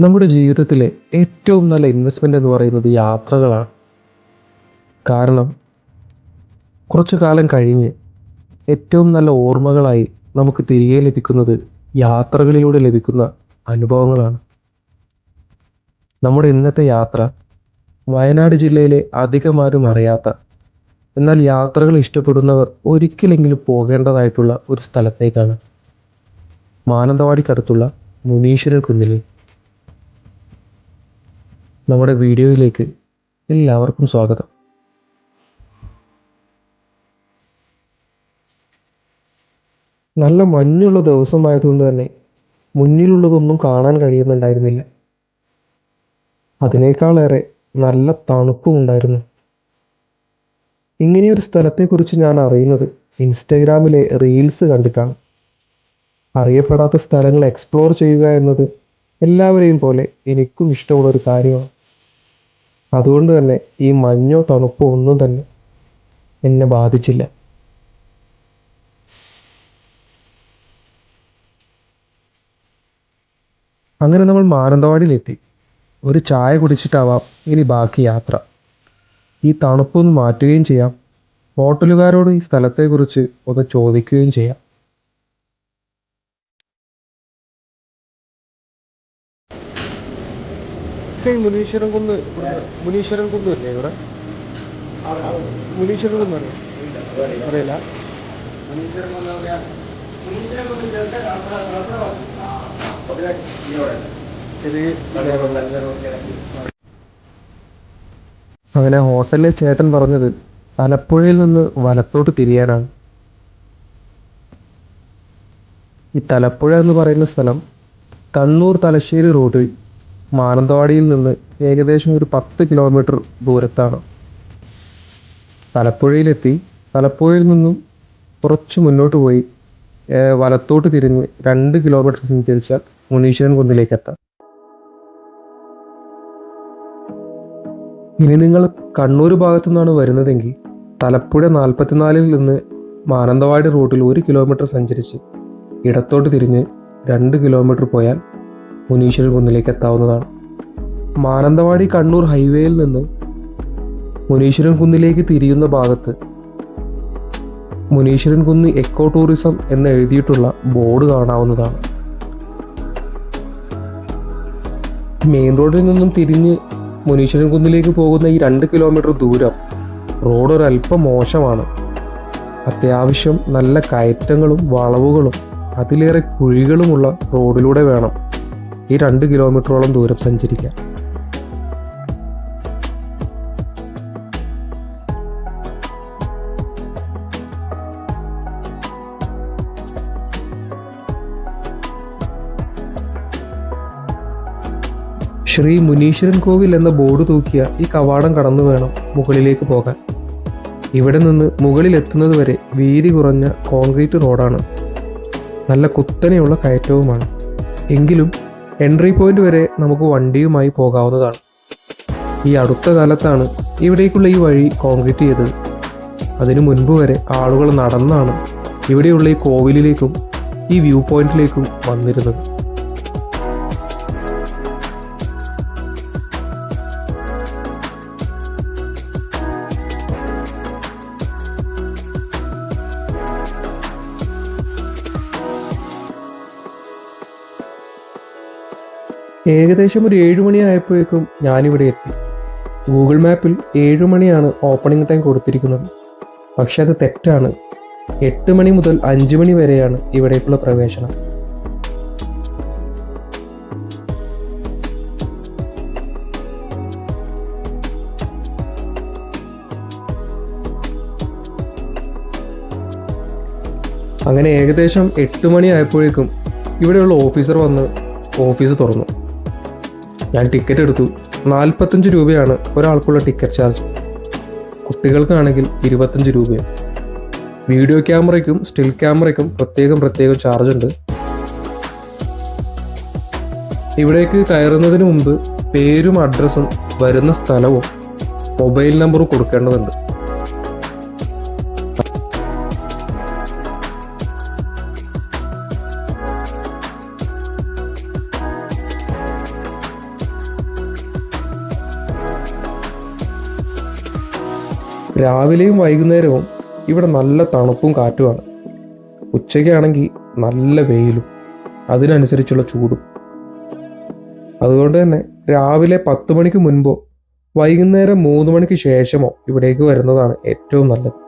നമ്മുടെ ജീവിതത്തിലെ ഏറ്റവും നല്ല ഇൻവെസ്റ്റ്മെൻ്റ് എന്ന് പറയുന്നത് യാത്രകളാണ്. കാരണം കുറച്ചു കാലം കഴിഞ്ഞ് ഏറ്റവും നല്ല ഓർമ്മകളായി നമുക്ക് തിരികെ ലഭിക്കുന്നത് യാത്രകളിലൂടെ ലഭിക്കുന്ന അനുഭവങ്ങളാണ്. നമ്മുടെ ഇന്നത്തെ യാത്ര വയനാട് ജില്ലയിലെ അധികമാരും അറിയാത്ത, എന്നാൽ യാത്രകൾ ഇഷ്ടപ്പെടുന്നവർ ഒരിക്കലെങ്കിലും പോകേണ്ടതായിട്ടുള്ള ഒരു സ്ഥലത്തേക്കാണ്. മാനന്തവാടിക്കടുത്തുള്ള മുനീശ്വരൻ കുന്നിൽ. നമ്മുടെ വീഡിയോയിലേക്ക് എല്ലാവർക്കും സ്വാഗതം. നല്ല മഞ്ഞുള്ള ദിവസമായതുകൊണ്ട് തന്നെ മുന്നിലുള്ളതൊന്നും കാണാൻ കഴിയുന്നുണ്ടായിരുന്നില്ല. അതിനേക്കാളേറെ നല്ല തണുപ്പും ഉണ്ടായിരുന്നു. ഇങ്ങനെയൊരു സ്ഥലത്തെക്കുറിച്ച് ഞാൻ അറിയുന്നത് ഇൻസ്റ്റഗ്രാമിലെ റീൽസ് കണ്ടിട്ടാണ്. അറിയപ്പെടാത്ത സ്ഥലങ്ങൾ എക്സ്പ്ലോർ ചെയ്യുക എന്നത് എല്ലാവരെയും പോലെ എനിക്കും ഇഷ്ടമുള്ളൊരു കാര്യമാണ്. അതുകൊണ്ട് തന്നെ ഈ മഞ്ഞോ തണുപ്പോ ഒന്നും തന്നെ എന്നെ ബാധിച്ചില്ല. അങ്ങനെ നമ്മൾ മാനന്തവാടിയിലെത്തി. ഒരു ചായ കുടിച്ചിട്ടാവാം ഇനി ബാക്കി യാത്ര. ഈ തണുപ്പൊന്ന് മാറ്റുകയും ചെയ്യാം. ഹോട്ടലുകാരോട് ഈ സ്ഥലത്തെക്കുറിച്ച് ഒന്ന് ചോദിക്കുകയും ചെയ്യാം. മുനീശ്വരൻ കുന്ന് അല്ലേ ഇവിടെ? മുനീശ്വരൻ കുന്ന് അറിയില്ല. അങ്ങനെ ഹോട്ടലിലെ ചേട്ടൻ പറഞ്ഞത് തലപ്പുഴയിൽ നിന്ന് വലത്തോട്ട് തിരിയാനാണ്. ഈ തലപ്പുഴ എന്ന് പറയുന്ന സ്ഥലം കണ്ണൂർ തലശ്ശേരി റോഡിൽ മാനന്തവാടിയിൽ നിന്ന് ഏകദേശം ഒരു 10 കിലോമീറ്റർ ദൂരത്താണ്. തലപ്പുഴയിലെത്തി. തലപ്പുഴയിൽ നിന്നും കുറച്ച് മുന്നോട്ട് പോയി വലത്തോട്ട് തിരിഞ്ഞ് 2 കിലോമീറ്റർ സഞ്ചരിച്ചാൽ മുനീശ്വരൻ കുന്നിലേക്ക് എത്താം. ഇനി നിങ്ങൾ കണ്ണൂർ ഭാഗത്തു നിന്നാണ് വരുന്നതെങ്കിൽ തലപ്പുഴ 44-ൽ നിന്ന് മാനന്തവാടി റൂട്ടിൽ 1 കിലോമീറ്റർ സഞ്ചരിച്ച് ഇടത്തോട്ട് തിരിഞ്ഞ് 2 കിലോമീറ്റർ പോയാൽ മുനീശ്വരൻ കുന്നിലേക്ക് എത്താവുന്നതാണ്. മാനന്തവാടി കണ്ണൂർ ഹൈവേയിൽ നിന്ന് മുനീശ്വരൻ കുന്നിലേക്ക് തിരിയുന്ന ഭാഗത്ത് മുനീശ്വരൻ കുന്ന് എക്കോ ടൂറിസം എന്ന് എഴുതിയിട്ടുള്ള ബോർഡ് കാണാവുന്നതാണ്. മെയിൻ റോഡിൽ നിന്നും തിരിഞ്ഞ് മുനീശ്വരൻ കുന്നിലേക്ക് പോകുന്ന ഈ 2 കിലോമീറ്റർ ദൂരം റോഡ് ഒരല്പം മോശമാണ്. അത്യാവശ്യം നല്ല കയറ്റങ്ങളും വളവുകളും അതിലേറെ കുഴികളുമുള്ള റോഡിലൂടെ വേണം ഈ 2 കിലോമീറ്ററോളം ദൂരം സഞ്ചരിക്കാൻ. ശ്രീ മുനീശ്വരൻ കോവിൽ എന്ന ബോർഡ് തൂക്കിയ ഈ കവാടം കടന്നു വേണം മുകളിലേക്ക് പോകാൻ. ഇവിടെ നിന്ന് മുകളിലെത്തുന്നത് വരെ വീതി കുറഞ്ഞ കോൺക്രീറ്റ് റോഡാണ്. നല്ല കുത്തനെയുള്ള കയറ്റവുമാണ്. എങ്കിലും എൻട്രി പോയിന്റ് വരെ നമുക്ക് വണ്ടിയുമായി പോകാവുന്നതാണ്. ഈ അടുത്ത കാലത്താണ് ഇവിടേക്കുള്ള ഈ വഴി കോൺക്രീറ്റ് ചെയ്തത്. അതിനു മുൻപ് വരെ ആളുകൾ നടന്നാണ് ഇവിടെയുള്ള ഈ കോവിലിലേക്കും ഈ വ്യൂ പോയിന്റിലേക്കും വന്നിരുന്നത്. ഏകദേശം ഒരു 7 മണിയായപ്പോഴേക്കും ഞാനിവിടെ എത്തി. ഗൂഗിൾ മാപ്പിൽ 7 മണിയാണ് ഓപ്പണിംഗ് ടൈം കൊടുത്തിരിക്കുന്നത്. പക്ഷെ അത് തെറ്റാണ്. 8 മണി മുതൽ 5 മണി വരെയാണ് ഇവിടേക്കുള്ള പ്രവേശനം. അങ്ങനെ ഏകദേശം 8 മണി ആയപ്പോഴേക്കും ഇവിടെയുള്ള ഓഫീസർ വന്ന് ഓഫീസ് തുറന്നു. ഞാൻ ടിക്കറ്റ് എടുത്തു. 45 രൂപയാണ് ഒരാൾക്കുള്ള ടിക്കറ്റ് ചാർജ്. കുട്ടികൾക്കാണെങ്കിൽ 25 രൂപയും. വീഡിയോ ക്യാമറയ്ക്കും സ്റ്റിൽ ക്യാമറയ്ക്കും പ്രത്യേകം ചാർജ് ഉണ്ട്. ഇവിടേക്ക് കയറുന്നതിന് മുമ്പ് പേരും അഡ്രസ്സും വരുന്ന സ്ഥലവും മൊബൈൽ നമ്പറും കൊടുക്കേണ്ടതുണ്ട്. രാവിലെയും വൈകുന്നേരവും ഇവിടെ നല്ല തണുപ്പും കാറ്റുമാണ്. ഉച്ചയ്ക്കാണെങ്കിൽ നല്ല വെയിലും അതിനനുസരിച്ചുള്ള ചൂടും. അതുകൊണ്ട് തന്നെ രാവിലെ 10 മണിക്ക് മുൻപോ വൈകുന്നേരം 3 മണിക്ക് ശേഷമോ ഇവിടേക്ക് വരുന്നതാണ് ഏറ്റവും നല്ലത്.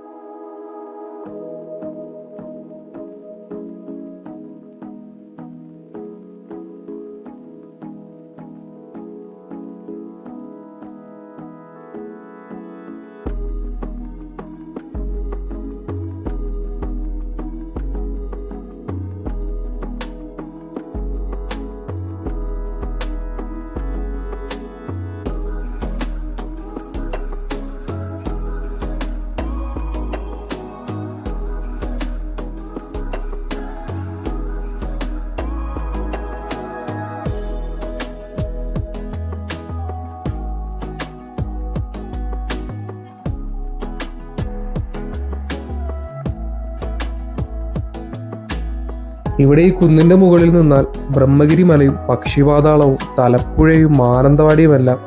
ഇവിടെ ഈ കുന്നിന്റെ മുകളിൽ നിന്നാൽ ബ്രഹ്മഗിരി മലയും പക്ഷിപാതാളവും തലപ്പുഴയും മാനന്തവാടിയും എല്ലാം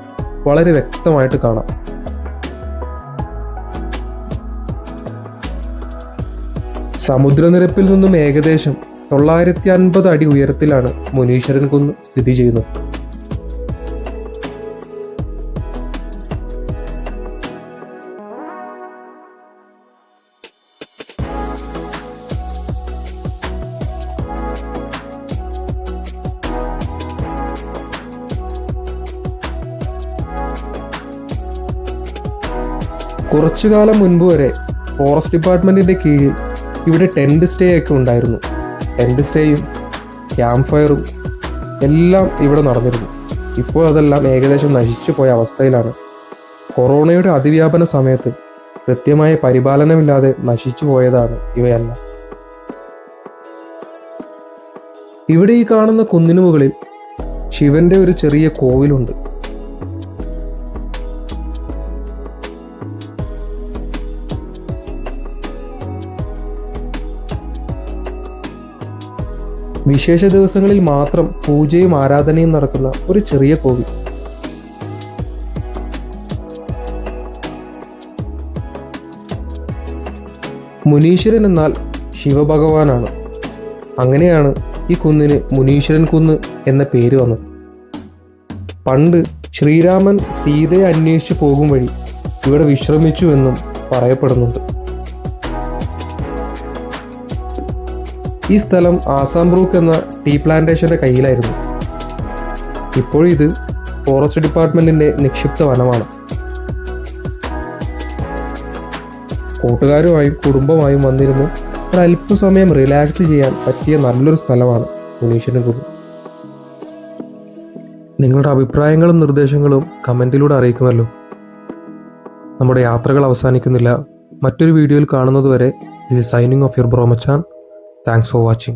വളരെ വ്യക്തമായിട്ട് കാണാം. സമുദ്രനിരപ്പിൽ നിന്നും ഏകദേശം 950 അടി ഉയരത്തിലാണ് മുനീശ്വരൻ കുന്ന് സ്ഥിതി ചെയ്യുന്നത്. കുറച്ചു കാലം മുൻപ് വരെ ഫോറസ്റ്റ് ഡിപ്പാർട്ട്മെന്റിന്റെ കീഴിൽ ഇവിടെ ടെന്റ് സ്റ്റേ ഒക്കെ ഉണ്ടായിരുന്നു. ടെന്റ് സ്റ്റേയും ക്യാമ്പ് ഫയറും എല്ലാം ഇവിടെ നടന്നിരുന്നു. ഇപ്പോൾ അതെല്ലാം ഏകദേശം നശിച്ചു പോയ അവസ്ഥയിലാണ്. കൊറോണയുടെ അതിവ്യാപന സമയത്ത് കൃത്യമായ പരിപാലനമില്ലാതെ നശിച്ചു പോയതാണ് ഇവയെല്ലാം. ഇവിടെ ഈ കാണുന്ന കുന്നിനു മുകളിൽ ശിവന്റെ ഒരു ചെറിയ കോവിലുണ്ട്. വിശേഷ ദിവസങ്ങളിൽ മാത്രം പൂജയും ആരാധനയും നടക്കുന്ന ഒരു ചെറിയ കോവിൽ. മുനീശ്വരൻ എന്നാൽ ശിവഭഗവാനാണ്. അങ്ങനെയാണ് ഈ കുന്നിന് മുനീശ്വരൻ കുന്ന് എന്ന പേര് വന്നത്. പണ്ട് ശ്രീരാമൻ സീതയെ അന്വേഷിച്ചു പോകും വഴി ഇവിടെ വിശ്രമിച്ചു എന്നും പറയപ്പെടുന്നുണ്ട്. ഈ സ്ഥലം ആസാം ബ്രൂക്ക് എന്ന ടീ പ്ലാന്റേഷന്റെ കയ്യിലായിരുന്നു. ഇപ്പോഴിത് ഫോറസ്റ്റ് ഡിപ്പാർട്ട്മെന്റിന്റെ നിക്ഷിപ്ത വനമാണ്. കൂട്ടുകാരുമായും കുടുംബമായും വന്നിരുന്ന് ഒരല്പസമയം റിലാക്സ് ചെയ്യാൻ പറ്റിയ നല്ലൊരു സ്ഥലമാണ് മുനീശ്വരൻ കുന്ന്. നിങ്ങളുടെ അഭിപ്രായങ്ങളും നിർദ്ദേശങ്ങളും കമന്റിലൂടെ അറിയിക്കുമല്ലോ. നമ്മുടെ യാത്രകൾ അവസാനിക്കുന്നില്ല. മറ്റൊരു വീഡിയോയിൽ കാണുന്നതുവരെ this is signing off your bro മച്ചാൻ. Thanks for watching.